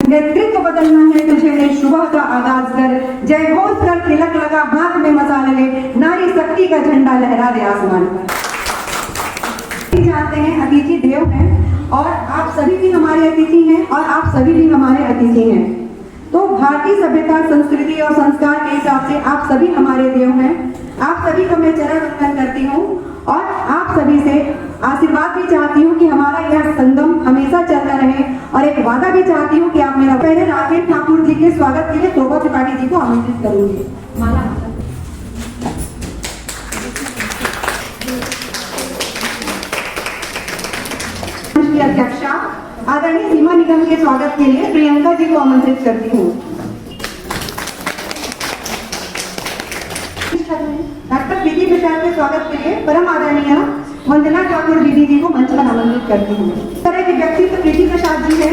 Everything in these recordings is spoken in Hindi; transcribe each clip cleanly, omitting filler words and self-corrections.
नेतृत्व बदलना है तुझे ने सुबह का आगाज कर, जय घोष कर तिलक लगा हाथ में मसाले ले, नारी शक्ति का झंडा लहरा दे आसमान पर। जानते हैं अतिथि देव हैं और आप सभी भी हमारे अतिथि हैं और आप सभी भी हमारे अतिथि हैं। तो भारतीय सभ्यता, संस्कृति और संस्कार के हिसाब से आप सभी हमारे देव हैं। आप सभी को मैं चरण वंदन करती हूँ और आप सभी से आशीर्वाद भी चाहती हूँ कि हमारा यह संगम हमेशा चलता रहे, और एक वादा भी चाहती हूँ कि आप मेरा पहले राकेश ठाकुर जी के स्वागत के लिए शोभा त्रिपाठी जी को आमंत्रित करूंगी। अध्यक्षा आदरणीय सीमा निगम के स्वागत के लिए प्रियंका जी को आमंत्रित करती हूँ। डॉक्टर प्रीति प्रसाद के स्वागत के लिए परम आदरणीय वंदना ठाकुर दीदी जी को मंच पर आमंत्रित करती हूँ। इस तरह के व्यक्तित्व प्रीति प्रसाद जी है,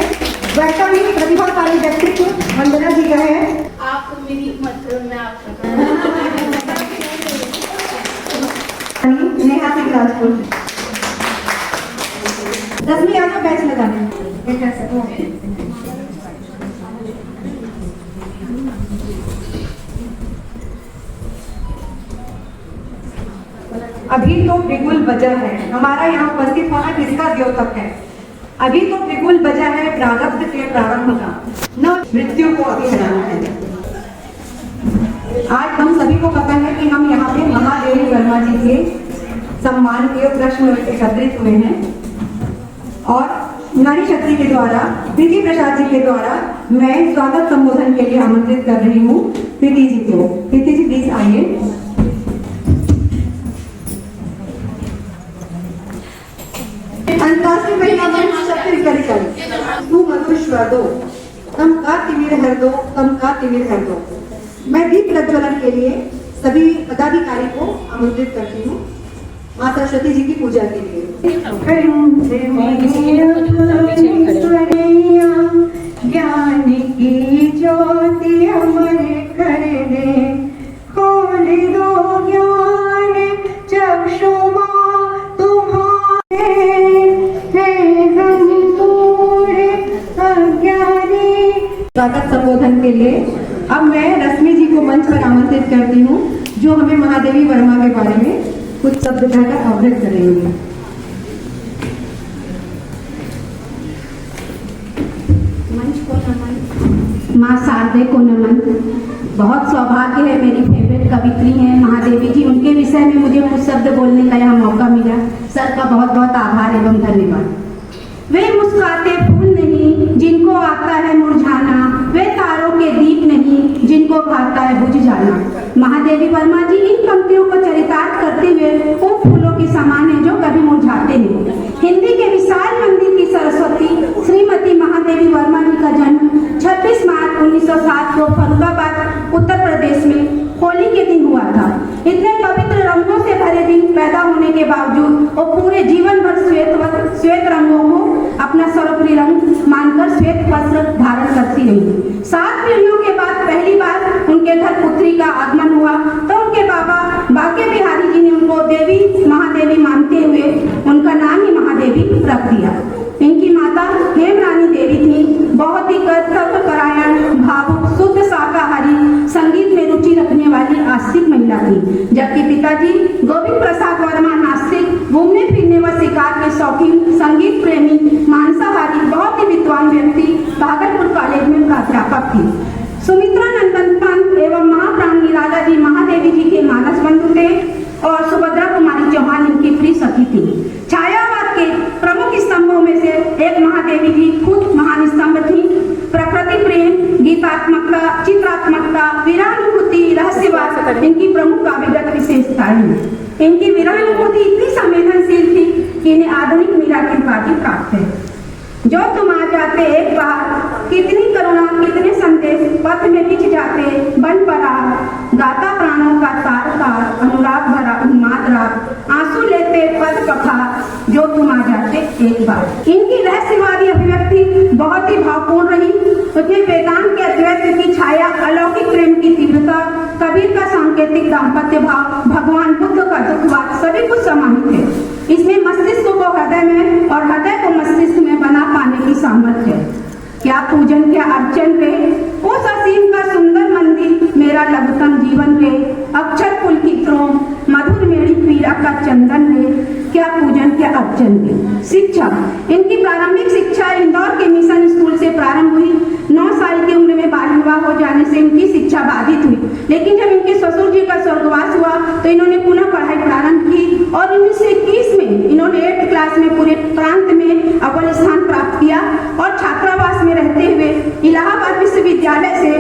वैसा ही प्रतिभाशाली व्यक्तित्व वंदना जी का है। आप मेरी मतलब में आप नेहा सिंह राजपूत 10वीं यादव बैच लगाने अभी तो बिगुल बजा है, हमारा यहाँ उपस्थित होना किसका द्योतक है। अभी तो बिगुल बजा है प्रारब्ध के प्रारंभ का, न मृत्यु को अभी हराना है। आज हम सभी को पता है कि हम यहाँ पे महादेवी वर्मा जी के सम्मान के प्रश्न एकत्रित हुए हैं और नारी शक्ति के द्वारा प्रीति प्रसाद जी के द्वारा मैं स्वागत संबोधन के लिए आमंत्रित कर रही हूँ प्रीति जी को। प्रीति जी प्लीज आइए। अंतरराष्ट्रीय महिला दिवस छत्तीसगढ़ तू मधुर स्वर दो, तम का तिमिर हर दो, तम का तिमिर हर दो। मैं दीप प्रज्वलन के लिए सभी पदाधिकारी को आमंत्रित करती हूँ माँ सरस्वती जी की पूजा के लिए। ज्ञान की ज्योति अमर कर दे, खोल दो ज्ञान चक्षुमा तुम्हारे, स्वागत संबोधन के लिए अब मैं रश्मि जी को मंच पर आमंत्रित करती हूँ जो हमें महादेवी वर्मा के बारे में कुछ शब्द कहकर अवगत करेंगे। मंच को नमन, माँ शारदे को नमन। बहुत सौभाग्य है, मेरी फेवरेट कवित्री हैं महादेवी जी, उनके विषय में मुझे कुछ शब्द बोलने का यहाँ मौका मिला। सर का बहुत बहुत आभार एवं धन्यवाद। वे मुस्कुराते फूल नहीं जिनको आता है मुरझाना, वे तारों के दीप नहीं जिनको भाता है बुझ जाना। महादेवी वर्मा जी इन पंक्तियों को चरितार्थ करते हुए उन फूलों के समान है जो कभी मुरझाते नहीं। हिंदी के विशाल मंदिर की सरस्वती श्रीमती महादेवी वर्मा जी का जन्म 26 मार्च 1907 को फरुखाबाद उत्तर प्रदेश में होली के दिन हुआ था। इतने पवित्र रंगों से भरे दिन पैदा होने के बावजूद वो पूरे जीवन भर श्वेत रंगों को अपना सर्वोपरि रंग मानकर श्वेत वस्त्र धारण करती रही। 7 पीढ़ियों के बाद पहली बार उनके घर पुत्री का आगमन हुआ तो उनके बाबा बाके बिहारी जी ने उनको देवी महादेवी मानते हुए उनका नाम ही महादेवी रख दिया। इनकी माता हेमरानी देवी थी, बहुत ही कर्तव्यपरायण, भावुक, शुद्ध शाकाहारी, संगीत में रुचि रखने वाली आस्तिक महिला थी। जबकि पिताजी गोविंद प्रसाद वर्मा नास्तिक, घूमने फिरने व शिकार के शौकीन, संगीत प्रेमी, मांसाहारी, बहुत ही विद्वान व्यक्ति, भागलपुर कॉलेज में प्राध्यापक थी। सुमित्रा नंदन पंत एवं महाप्राणी राजा जी महादेवी जी के मानस बंधु थे और सुभद्रा कुमारी चौहान इनकी प्रिय सखी थी। छायावाद के प्रमुख स्तंभों में से एक महादेवी जी खुद महान स्तंभ थी। प्रकृति प्रेम, गीतात्मकता, चित्रात्मकता, विरहानुभूति, रहस्यवाद इनकी प्रमुख काव्यगत विशेषताएं हैं। इनकी विरहानुभूति इतनी संवेदनशील थी कि इन्हें आधुनिक मीरा की उपाधि प्राप्त है। जो तुम आ जाते एक बार, कितनी करुणा कितने संदेश पथ में बिछ जाते बन पड़ा, गाता प्राणों का तार तार, अनुराग भरा उन्माद राग, आंसू लेते पद पखार, जो तुम आ जाते एक बार। इनकी रहस्यवादी अभिव्यक्ति बहुत ही भावपूर्ण रही। उसमें वेदांत के अद्वैत की छाया, अलौकिक प्रेम की तीव्रता, कबीर का सांकेतिक दाम्पत्य भाव, भगवान बुद्ध का दुखवाद सभी कुछ समाहित है। इसमें मस्तिष्क को हृदय में और हृदय को मस्तिष्क में बना पाने की सामर्थ्य है। क्या पूजन, क्या अर्चन जन्म। शिक्षा, इनकी प्रारंभिक शिक्षा इंदौर के मिशन स्कूल से प्रारंभ हुई। 9 साल की उम्र में बाल विवाह हो जाने से इनकी शिक्षा बाधित हुई, लेकिन जब इनके ससुर जी का स्वर्गवास हुआ तो इन्होंने पुनः पढ़ाई प्रारंभ की और 1921 में इन्होंने 8th क्लास में पूरे प्रांत में अव्वल स्थान प्राप्त किया और छात्रावास में रहते हुए इलाहाबाद विश्वविद्यालय से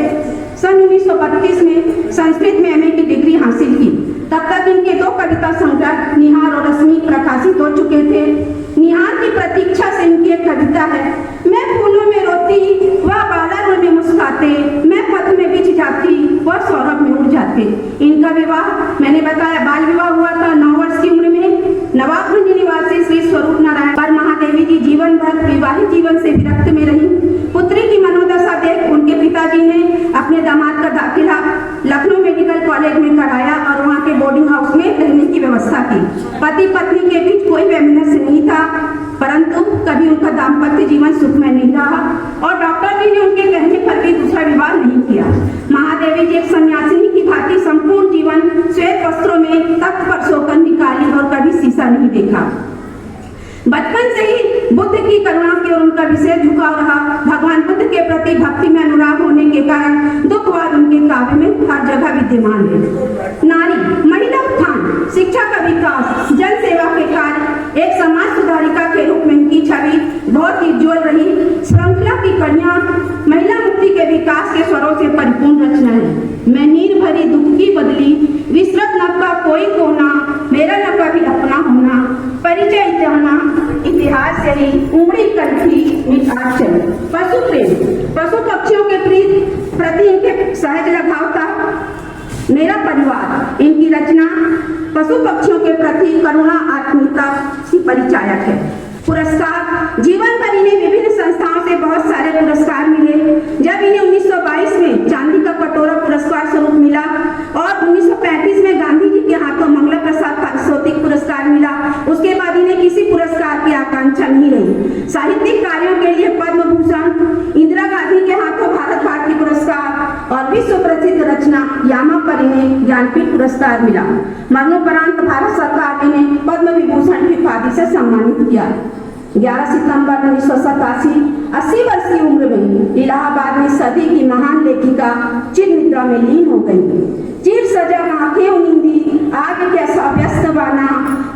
सन 1932 में संस्कृत में MA की डिग्री हासिल की। तब तक इनके 2 कविता संग्रह निहार और रश्मि प्रकाशित हो चुके थे। निहार की प्रतीक्षा से इनकी एक कविता है, मैं फूलों में रोती वह बादलों में मुस्कुराते, मैं पथ में बिछ जाती वह सौरभ में उड़ जाते। इनका विवाह मैंने बताया बाल विवाह हुआ था 9 वर्ष की उम्र में नवाबगंज निवासी श्री स्वरूप नारायण पर महादेवी जी जीवन भर विवाहित जीवन से विरक्त में रही। पुत्री की मनोदशा देख उनके पिताजी ने अपने दामाद का दाखिला लखनऊ मेडिकल कॉलेज में कराया और वहाँ के बोर्डिंग हाउस में रहने की व्यवस्था की। पति पत्नी के बीच कोई वैमनस्य नहीं था, परंतु कभी उनका दाम्पत्य जीवन सुखमय नहीं रहा और डॉक्टर जी ने उनके कहने पर भी दूसरा विवाह नहीं किया। महादेवी जी एक सन्यासिनी की भांति संपूर्ण जीवन श्वेत वस्त्रों में तख्त पर सोकर निकाली और कभी शीशा नहीं देखा। बचपन से ही बुद्ध की करुणा की ओर उनका विशेष झुकाव रहा। भगवान बुद्ध के प्रति भक्ति में अनुराग होने के कारण दुखवाद उनके काव्य में हर जगह विद्यमान है। नारी, महिला उत्थान, शिक्षा का विकास, जन सेवा के कार्य, एक समाज सुधारिका के रूप में इनकी छवि बहुत ही उज्ज्वल रही। श्रृंखला की कन्या महिला मुक्ति के विकास के स्वरों से परिपूर्ण रचना है। मैं नीर भरी दुख की बदली, विसरत न का कोई कोना, मेरा न कभी अपना होना, परिचय जाना इतिहास से ही उमड़ी कल्पी मिठास चली। पशु प्रेम, पशु पक्षियों के प्रति इनके सहज लगाव था। मेरा परिवार, इनकी रचना पशु पक्षियों के प्रति करुणा आत्मीयता की परिचायक है। पुरस्कार, जीवन भर इन्हें विभिन्न संस्थाओं से बहुत सारे पुरस्कार मिले। जब इन्हें 1922 में चांदी का कटोरा पुरस्कार स्वरूप मिला और 1935 में गांधी जी के हाथों मंगला प्रसाद पारितोषिक पुरस्कार मिला, उसके बाद इन्हें किसी पुरस्कार की आकांक्षा नहीं रही। साहित्यिक कार्यों के लिए पद्म भूषण, इंदिरा गांधी के हाथों भारत भारती पुरस्कार और विश्व प्रसिद्ध रचना यामा पर इन्हें ज्ञानपीठ पुरस्कार मिला। मरणोपरांत भारत सरकार ने इन्हें पद्म विभूषण की उपाधि से सम्मानित किया। 11 सितंबर 1987 80 वर्ष की उम्र में इलाहाबाद में सदी की महान लेखिका चिर निद्रा में लीन हो गई। चिर सजा आंखें उनिंदी, आज कैसा व्यस्त बाना,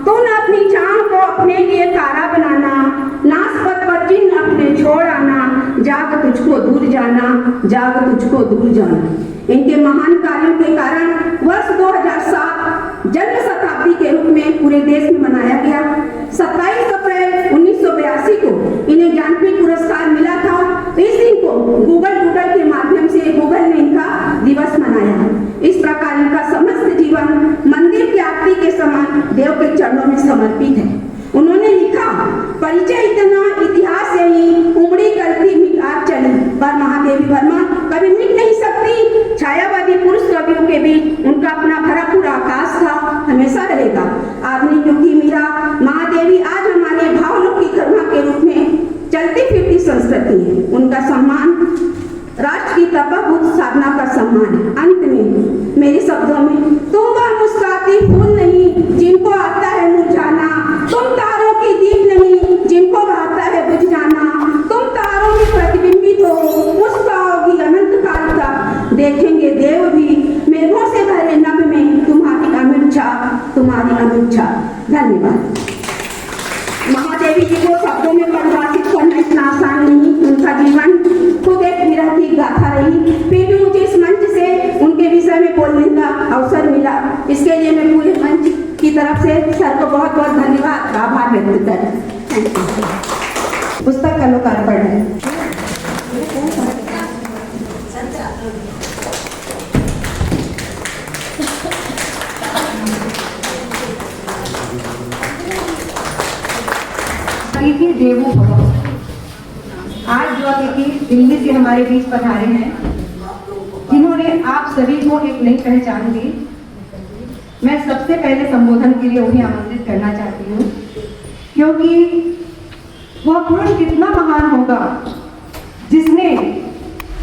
तूने अपनी चाह को अपने लिए तारा बनाना, नासपत पर चिन्ह अपने छोड़ आना, जाग तुझको दूर जाना, जाग तुझको दूर जाना। इनके महान कार्यों के कारण वर्ष 2007 जन्म शताब्दी के रूप में पूरे देश में मनाया गया। 27 अप्रैल 1982 को इन्हें ज्ञानपीठ पुरस्कार मिला था। तो इस दिन को गूगल के माध्यम से गूगल ने इनका दिवस मनाया है। इस प्रकार इनका समस्त जीवन मंदिर की आरती के समान देव के चरणों में समर्पित है। उन्होंने लिखा, परिचय इतना इतिहास से ही उमड़ी करती मिटार चली, पर महादेवी वर्मा कभी मिट नहीं सकती। छायावादी पुरुष कवियों के बीच उनका अपना भरा पूरा आकाश था, हमेशा रहेगा। आधुनिक युग की मीरा महादेवी आज हमारे भावलोक की करुणा के रूप में चलती फिरती संस्कृति है। उनका सम्मान राष्ट्र की तपभूत साधना का सम्मान है। अंत में मेरे शब्दों में, तुम वह मुस्कुराती फूल नहीं जिनको आता है मुरझाना, तुम तारों की दीप नहीं जिनको आता है बुझ जाना, तुम तारों में प्रतिबिंबित हो मुस्कुराओगी अनंत काल तक, देखेंगे देव भी मेघों से भरे नभ में तुम्हारी अमित छाप, तुम्हारी अमित छाप। धन्यवाद। महादेवी जी को शब्दों में परिभाषित करना इतना आसान नहीं। उनका जीवन खुद एक विरह की गाथा रही। फिर भी मुझे इस मंच से उनके विषय में बोलने का अवसर मिला, इसके लिए मैं पूरे मंच की तरफ से सर को बहुत बहुत धन्यवाद आभार व्यक्त करती। पुस्तक का लोकार्पण है। देवो भव। आज जो अतिथि दिल्ली से हमारे बीच पधारे हैं, जिन्होंने आप सभी को एक नई पहचान दी, मैं सबसे पहले संबोधन के लिए उन्हें आमंत्रित करना चाहती हूँ, क्योंकि वह पुरुष कितना महान होगा जिसने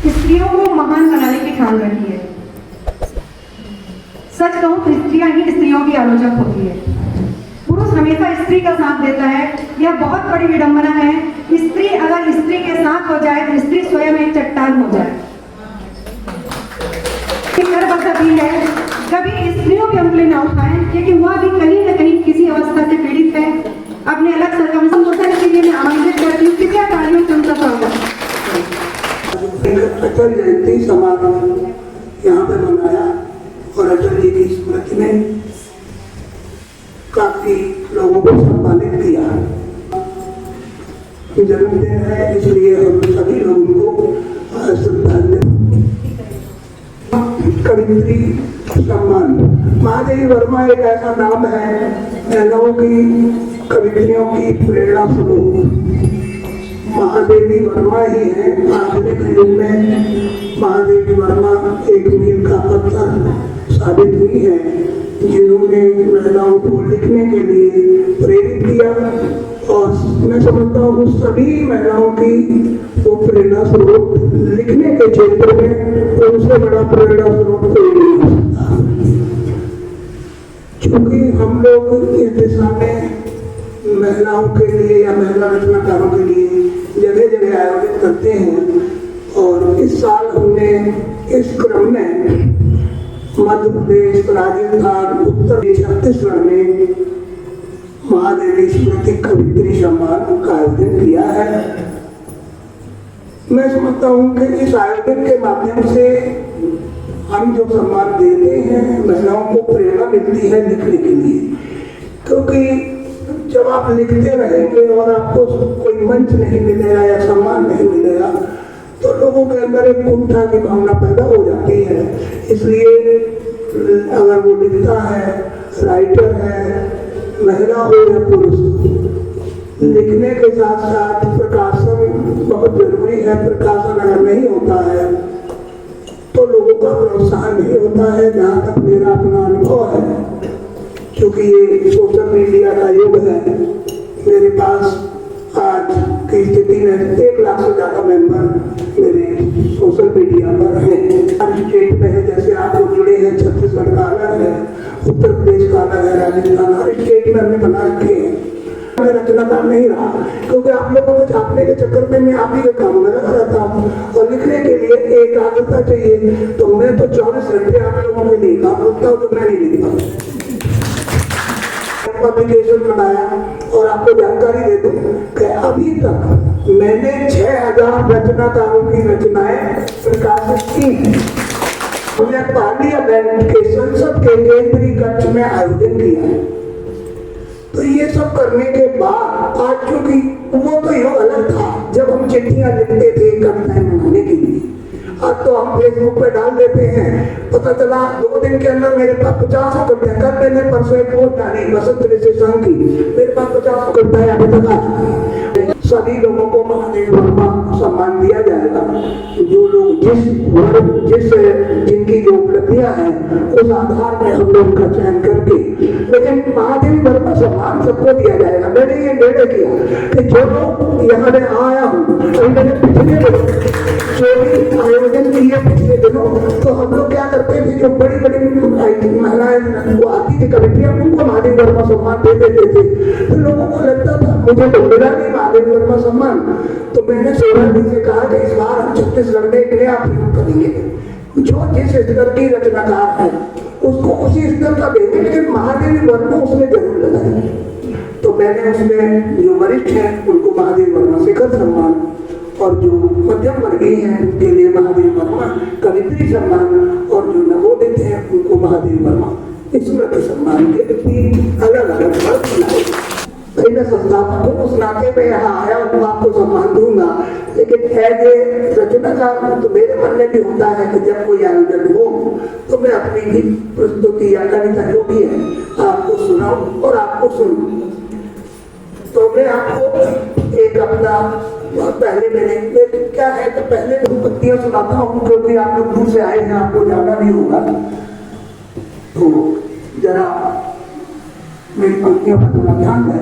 स्त्रियों को महान बनाने की ठान रखी है। सच कहूँ तो स्त्रियां ही स्त्रियों की आलोचक होती है। पुरुष हमेशा स्त्री का साथ देता है। यह बहुत बड़ी विडंबना है। स्त्री अगर स्त्री के साथ हो जाए तो स्त्री स्वयं एक चट्टान हो जाए। गर्भवती है, कभी स्त्रियों की उंगली ना उठाएं, क्योंकि वह भी कहीं न कहीं किसी अवस्था से पीड़ित है। अपने अलग सरकमस्टेंसेस के लिए मैं आमंत्रित करती हूँ। कृपया तालियों से उनका स्वागत। अटल जयंती समारोह यहाँ पे मनाया और अटल जी की स्मृति में काफी लोगों को सम्मानित किया। जन्मदिन है, इसलिए हम सभी लोगों को श्रद्धांजलि। कवित्री सम्मान। महादेवी वर्मा एक ऐसा नाम है महिलाओं की, कवित्रियों की प्रेरणा स्रोत महादेवी वर्मा ही है। आधुनिक युग में महादेवी वर्मा एक मील का पत्थर साबित हुई है, जिन्होंने महिलाओं को लिखने के लिए प्रेरित किया। और मैं समझता हूँ सभी महिलाओं की वो प्रेरणा स्रोत लिखने के क्षेत्र में उनसे बड़ा प्रेरणा स्रोत कोई नहीं हो सकता। क्योंकि हम लोग इस दिशा में महिलाओं के लिए या महिला रचनाकारों के लिए जगह जगह आयोजित करते हैं। और इस साल हमने इस क्रम में मध्य प्रदेश, राजस्थान, उत्तर प्रदेश, छत्तीसगढ़ में महादेवी स्मृति कवित्री सम्मान का आयोजन किया है। मैं समझता हूँ कि इस आयोजन के माध्यम से हम जो सम्मान देते हैं, महिलाओं को प्रेरणा मिलती है लिखने के लिए। क्योंकि जब आप लिखते रहेंगे और आपको कोई मंच नहीं मिलेगा या सम्मान नहीं मिलेगा तो लोगों के अंदर एक कुंठा की भावना पैदा हो जाती है। इसलिए अगर वो लिखता है, राइटर है, महिला हो या पुरुष, लिखने के साथ साथ प्रकाशन बहुत जरूरी है। प्रकाशन अगर नहीं होता है तो लोगों का प्रोत्साहन नहीं होता है। जहाँ तक मेरा अपना अनुभव है, क्योंकि ये सोशल मीडिया का युग है, मेरे पास आज की स्थिति में 1 लाख से ज्यादा मेंबर मेरे सोशल मीडिया पर हैं। स्टेट में है, जैसे आप लोग जुड़े हैं, छत्तीसगढ़ का अलग है, उत्तर प्रदेश का अलग है, राजस्थान, हर स्टेट में हमने बना रखे हैं। मैं रचनाकार नहीं रहा, क्योंकि आप लोगों को छापने के चक्कर में मैं आप ही के काम में लगा रहता हूँ। और लिखने के लिए एकाग्रता चाहिए, तो मैं तो 24 घंटे आप लोगों के लिए काम करता हूँ, तो मैं नहीं लिखता। पब्लिकेशन बनाया और आपको जानकारी दे दूं कि अभी तक मैंने 6000 रचनाकारों की रचनाएं प्रकाशित की हैं। हमने पार्लियामेंट के संसद के केंद्रीय कक्ष में आयोजन किया है। तो ये सब करने के बाद आज, क्योंकि वो तो ये अलग था जब हम चिट्ठियां लिखते थे कविताएं बनाने के लिए, आज तो हम फेसबुक पे डाल देते हैं। पता चला 2 दिन के अंदर मेरे पास 50 कविताएं, कल मैंने परसों एक पोस्ट डाली बसंत विशेषण की, मेरे पास 50 कविताएं अभी तक आ चुकी हैं। सभी लोगों को महादेवी वर्मा सम्मान दिया जाएगा। जो लोग जिनकी जो उपलब्धियां हैं उस आधार में हम लोग का चयन करके, लेकिन महादेवी वर्मा सम्मान सबको दिया जाएगा। मैंने ये निर्णय किया कि जो लोग यहाँ में आया हूँ, मैंने पिछले जो भी आयोजन किए पिछले दिनों, तो हम लोग क्या करते थे, जो बड़ी बड़ी महिलाएं वो आती थी कवित्रियां, उनको महादेवी वर्मा सम्मान दे देते थे। तो लोगों को लगता था मुझे तो मिला नहीं महादेवी वर्मा सम्मान। तो मैंने 16 दिन से कहा कि इस बार हम छत्तीसगढ़ में एक नया प्रयोग करेंगे, जो जिस स्तर की रचनाकार है उसको उसी स्तर का देंगे, लेकिन महादेवी वर्मा उसमें जरूर लगाएंगे। तो मैंने उसमें जो वरिष्ठ हैं उनको महादेवी वर्मा शिखर सम्मान, और जो मध्यम वर्गीय हैं उनके लिए महादेवी वर्मा कवित्री सम्मान, और जो नवोदित हैं उनको महादेवी वर्मा स्मृति सम्मान के 3 अलग अलग वर्ग बनाए। मैं संस्थापक हूँ, उस नाते में यहाँ आया हूँ, आपको सम्मान दूंगा। लेकिन एज ए रचनाकार तो मेरे मन में भी होता है कि जब कोई आयोजन हो तो मैं अपनी भी प्रस्तुति या कविता जो भी है आपको सुनाऊं और आपको सुनूं। तो मैं आपको एक अपना पहले मैंने क्या है तो पहले पंक्तियां सुनाता हूँ, क्योंकि आप लोग दूर से आए हैं, आपको जाना भी होगा। तो जरा मेरी पंक्तियों पर थोड़ा ध्यान दें।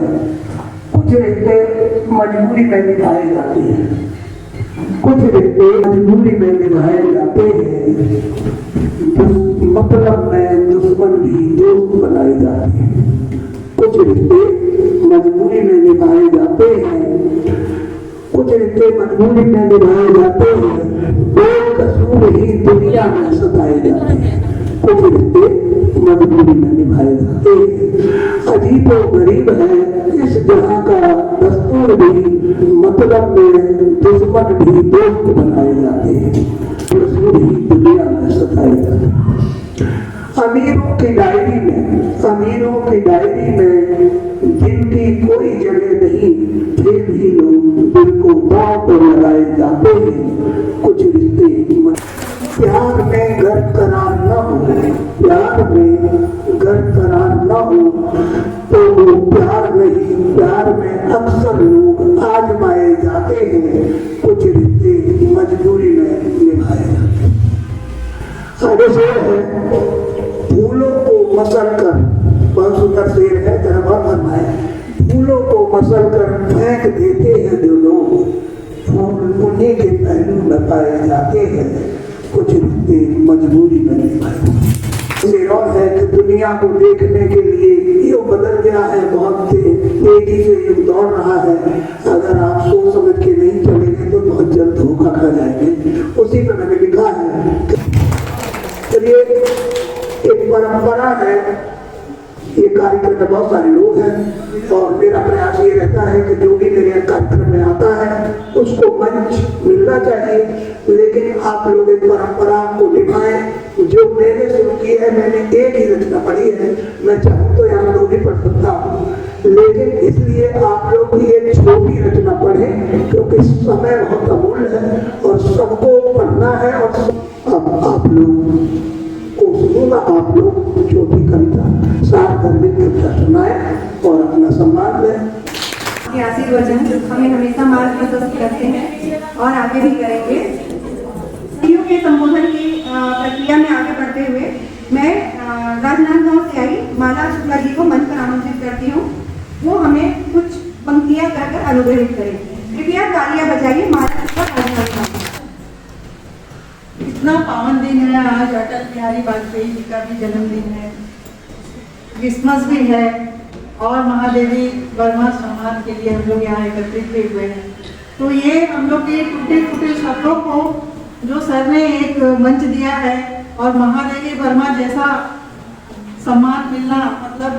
कुछ रिश्ते मजबूरी में निभाए जाते हैं, कुछ रिश्ते मजबूरी में निभाए जाते हैं, मतलब में दुश्मन भी दोस्त बनाए जाते हैं। कुछ रिश्ते मजबूरी में निभाए जाते हैं, बेकसूर ही दुनिया में सताए जाते हैं। कुछ रिश्ते मजबूरी में निभाए जाते हैं। अजीब और गरीब है इस जहां का दस्तूर भी, मतलब में दुश्मन भी दोस्त बनाए जाते हैं, बेकसूर ही दुनिया में सताए जाते हैं। अमीरों की डायरी में जिनकी कोई जगह नहीं, फिर भी लोग दिल को दांव पर लगाए जाते हैं। कुछ रिश्ते प्यार में घर करार न हो, प्यार में घर करार न हो तो वो प्यार नहीं, प्यार में अक्सर लोग आजमाए जाते हैं। कुछ रिश्ते मजबूरी में निभाए जाते हैं। आगे शेर है, फूलों को मसल कर, बहुत सुंदर शेर है, जरा बहुत फरमाए। फूलों को मसल कर फेंक देते हैं जो लोग, फूल उन्हीं के पहलू में पाए जाते हैं। कुछ रिश्ते मजबूरी में निभाए। शेर और है कि दुनिया को देखने के लिए युग बदल गया है, बहुत तेजी से युग दौड़ रहा है। अगर आप सोच समझ के नहीं चलेंगे तो बहुत जल्द धोखा खा जाएंगे। उसी पर मैंने लिखा है, चलिए एक परंपरा है, ये कार्यक्रम में बहुत सारे लोग हैं और मेरा प्रयास ये रहता है कि जो भी मेरे कार्यक्रम में आता है उसको मंच मिलना चाहिए, लेकिन आप लोग एक परंपरा को निभाएं। जो मैंने शुरू की है, मैंने एक ही रचना पढ़ी है, मैं चाहूँ तो यहाँ दो भी पढ़ सकता हूँ, लेकिन इसलिए आप लोग भी एक छोटी रचना पढ़ें क्योंकि समय बहुत अमूल्य है और सबको पढ़ना है। और आप लोग को सुनूंगा, आप लोग छोटी कविता सार गर्भित कविता सुनाए और अपना सम्मान लें। के आशीर्वचन हमें हमेशा मार्गदर्शन करते हैं और आगे भी करेंगे। स्त्रियों के संबोधन की प्रक्रिया में आगे बढ़ते हुए मैं राजनांदगांव से आई माला शुक्ला जी को मंच पर आमंत्रित करती हूँ। वो हमें कुछ पंक्तियां कहकर अनुग्रहित करेंगे। कृपया तालियां बजाइए। माला शुक्ला राजनांदगांव। इतना पावन दिन है आज, अटल बिहारी वाजपेयी जी का भी जन्मदिन है, क्रिसमस भी है और महादेवी वर्मा सम्मान के लिए हम लोग यहाँ एकत्रित भी हुए हैं। तो ये हम लोग के टूटे फूटे शब्दों को जो सर ने एक मंच दिया है और महादेवी वर्मा जैसा सम्मान मिलना, मतलब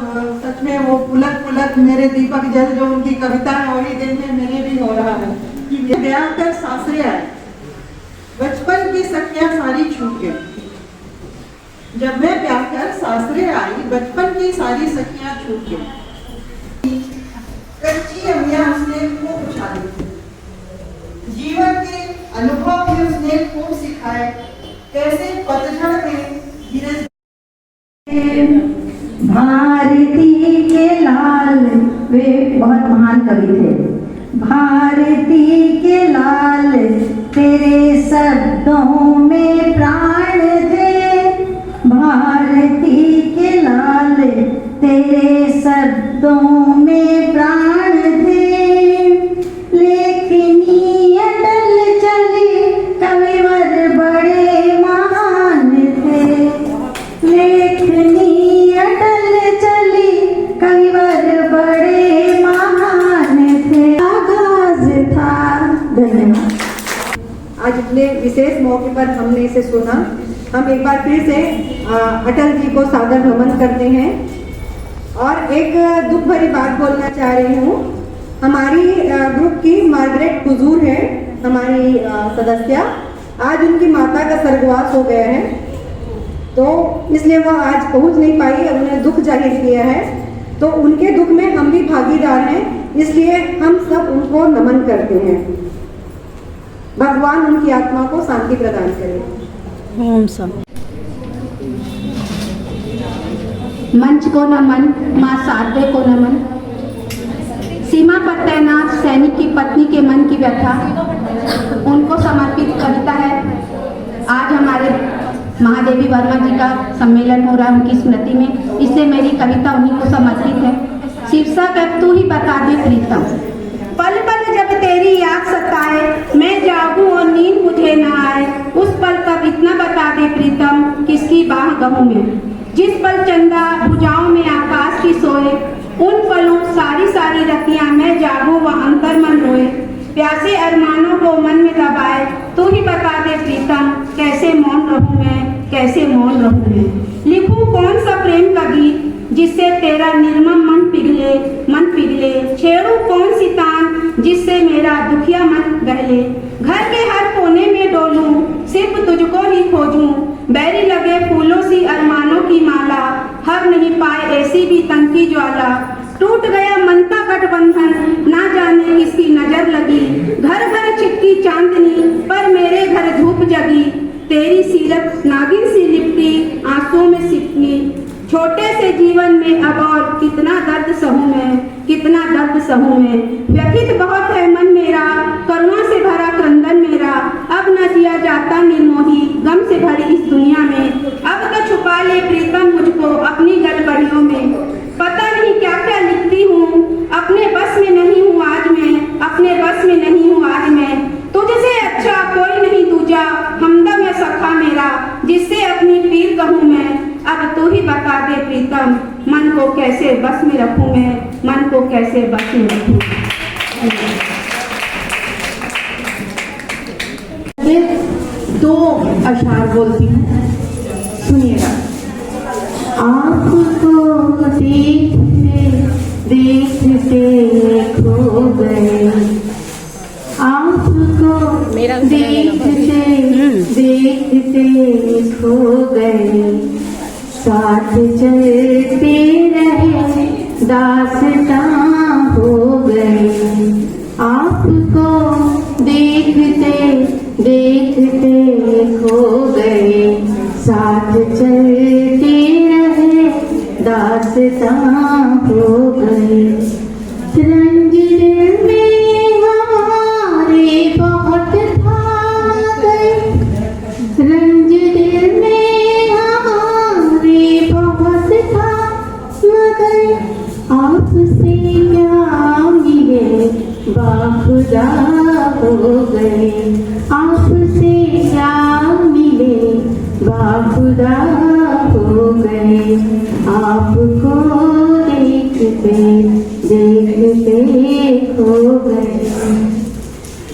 सच में वो पुलक पुलक मेरे दीपक जल जो उनकी कविता है वही दिल में मेरे भी हो रहा है कि ब्याह कर सासरे आए, बचपन की सखियां सारी छूट गई। जब मैं ब्याह कर सासरे आई, बचपन की सारी सखियां छूट गई। कच्ची अमियां उसने खूब उछाली, जीवन के अनुभव भी उसने खूब सिखाए, कैसे पतझड़ में धीरज। भारती के लाल, वे बहुत महान कवि थे। भारती के लाल तेरे शब्दों में प्राण थे, भारती के लाल तेरे शब्दों में प्राण थे। लेखनी अटल चली कविवर बड़े महान थे, लेखनी अटल चली कविवर बड़े महान थे। आगाज था। धन्यवाद। आज इतने विशेष मौके पर हमने इसे सुना। हम एक बार फिर से अटल जी को सादर नमन करते हैं और एक दुख भरी बात बोलना चाह रही हूँ। हमारी ग्रुप की मार्गरेट हुजूर है हमारी सदस्य, आज उनकी माता का स्वर्गवास हो गया है, तो इसलिए वह आज पहुँच नहीं पाई और उन्हें दुख जाहिर किया है। तो उनके दुख में हम भी भागीदार हैं, इसलिए हम सब उनको नमन करते हैं। भगवान उनकी आत्मा को शांति प्रदान करे। ओम सम। मंच को नमन, मां शारदे को नमन। सीमा पर तैनात सैनिक की पत्नी के मन की व्यथा, उनको समर्पित कविता है। आज हमारे महादेवी वर्मा जी का सम्मेलन हो रहा है उनकी स्मृति में, इसलिए मेरी कविता उन्हीं को समर्पित है। शीर्षक है तू ही बता दे प्रीतम। पल पल जब तेरी याद सताए, मैं जागूं और नींद मुझे न आए, उस पल तक इतना बता दे प्रीतम, किसकी बाह गहूं में। जिस पल चंदा भुजाओं में आकाश की सोए, उन पलों सारी सारी रतियां मैं जागूं व अंतर मन रोए। प्यासे अरमानों को मन में दबाए। तू ही बता दे प्रीतम, कैसे मौन रहूं मैं, कैसे मौन रहूं मैं। लिखूं कौन सा प्रेम का गीत जिससे तेरा निर्मम मन पिघले, मन पिघले। छेड़ूं कौन सी तान जिससे मेरा दुखिया मन बहले। घर के हर कोने में डोलूं, सिर्फ तुझको ही खोजूं। बैरी लगे फूलों सी अरमानों की माला, हर नहीं पाए ऐसी भी तन की ज्वाला। टूट गया मन का गठबंधन, ना जाने किसकी नजर लगी। घर घर छिटकी चांदनी, पर मेरे घर धूप जगी। तेरी सीरत नागिन सी लिपटी, आंसुओं में सिपटी। छोटे से जीवन में अब और कितना दर्द सहूं मैं, कितना दर्द सहूं मैं। व्यथित बहुत है मन मेरा, करुणा से भरा क्रंदन मेरा। अब न जिया जाता निर्मोही, गम से भरी इस दुनिया में। अब तो छुपा ले प्रीतम मुझको अपनी गलबड़ियों में। पता नहीं क्या क्या लिखती हूँ, अपने बस में नहीं हूँ आज मैं, अपने बस में नहीं हूँ आज मैं। तुझसे अच्छा कोई नहीं दूजा, हमदम है सखा मेरा, जिससे अपनी पीर कहूँ मैं। अब तू ही बता दे प्रीतम, मन को कैसे बस में रखूं मैं, मन को कैसे बस में रखूं। दो अशार बोलती हूँ, सुनिएगा। आपको देखते देखते खो गए, आपको देखते देखते खो गए। साथ चलते रहे दास्तां हो गए। आपको देखते देखते खो गए। साथ चलते रहे दास्तां हो गए। रंग दिल में हमारे बहुत था गए, रंग दिल में हमारे बहुत था मगर आपसे क्या मिले बाखुदा हो गए। आपसे क्या मिले बाखुदा हो गए। आपको देखते देखते खो गए।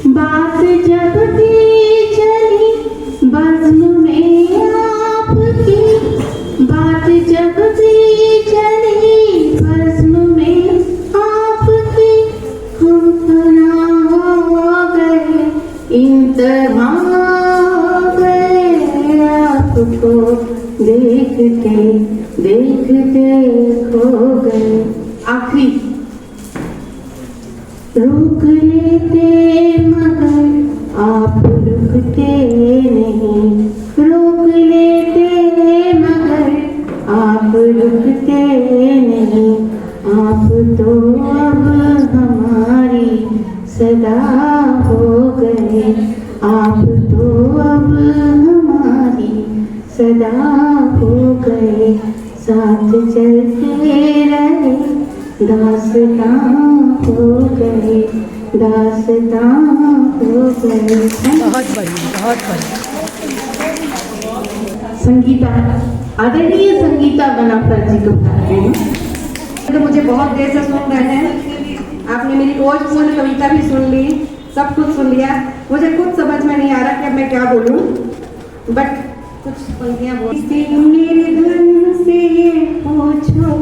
बात जब भी चली बज़्म में आपकी, बात जब भी चली बज़्म में आपकी। हम फना हो गए, इंतहा हो गए। आपको देखते देखते खो गए। आखिरी रोक लेते मगर आप रुकते नहीं, रोक लेते मगर आप रुकते नहीं। आप तो अब हमारी सदा हो गए। आप तो अब हमारी सदा हो गए। साथ चलते रहे दास्तां हो गए, दास्तां हो गए। बहुत बढ़िया, बहुत बढ़िया। संगीता, आदरणीय संगीता बनाकर जी को बुलाते हैं। तो मुझे बहुत देर से सुन रहे हैं, आपने मेरी रोज पूर्ण कविता भी सुन ली, सब कुछ सुन लिया। मुझे खुद समझ में नहीं आ रहा कि अब मैं क्या बोलूं, बट कुछ पंक्तियां बोलती। निर्धन से ये पूछो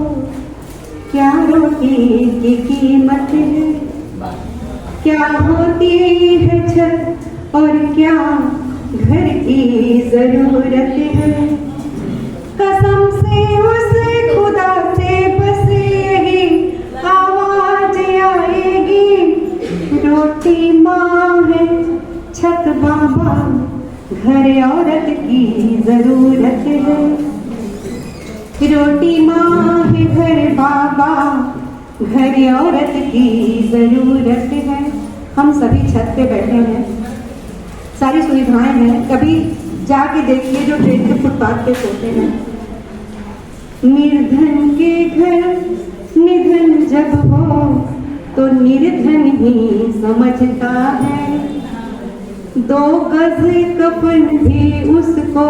क्या रोटी की कीमत है, क्या होती है छत और क्या घर की जरूरत है। कसम से उस खुदा से बस यही आवाज आएगी, रोटी माँ है छत बाबा घर औरत की जरूरत है। रोटी माँ है घर बाबा घर औरत की जरूरत है। हम सभी छत पे बैठे हैं, सारी सुविधाएं हैं, कभी जाके देखिए जो ट्रेन के फुटपाथ पे सोते हैं। निर्धन के घर निधन जब हो तो निर्धन ही समझता है। 2 गज कफन भी उसको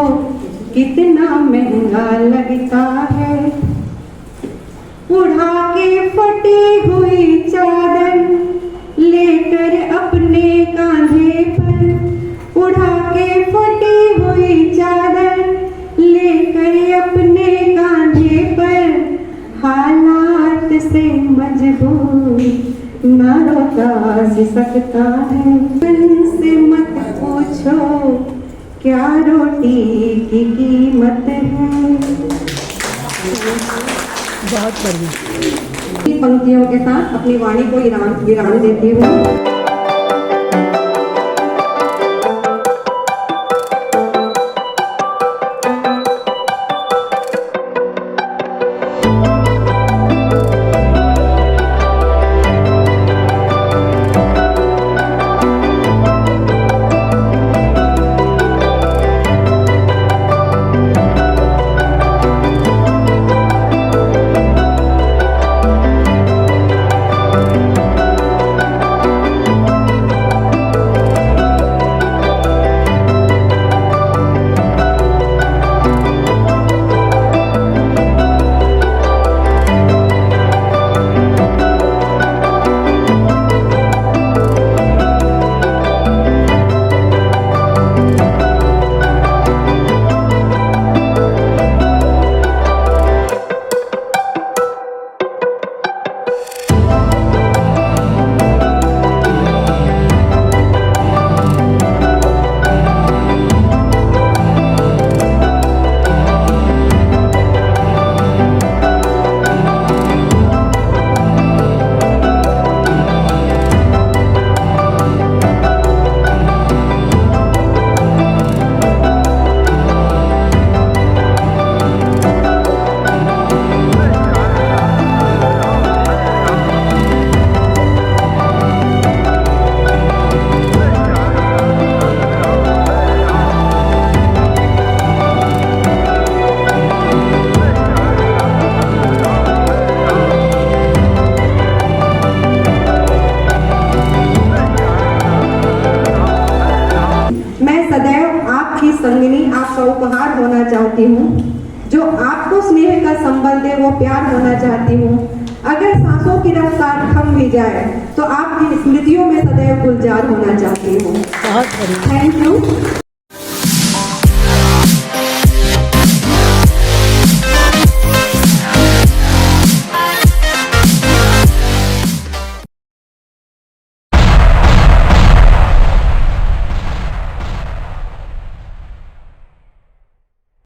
कितना महंगा लगता है। उड़ा के फटी हुई चादर लेकर अपने कांधे पर उड़ा के फटी हुई चादर लेकर अपने कांधे पर हालात से मजबूर ना रोका सकता है। उनसे मत पूछो क्या रोटी की कीमत है। बहुत बढ़िया। इन पंक्तियों के साथ अपनी वाणी को विराम देती हूँ। संगिनी आपका उपहार होना चाहती हूँ। जो आपको स्नेह का संबंध है वो प्यार होना चाहती हूँ। अगर सांसों की रफ्तार थम भी जाए तो आपकी स्मृतियों में सदैव गुलजार होना चाहती हूँ। बहुत बढ़िया। Thank you.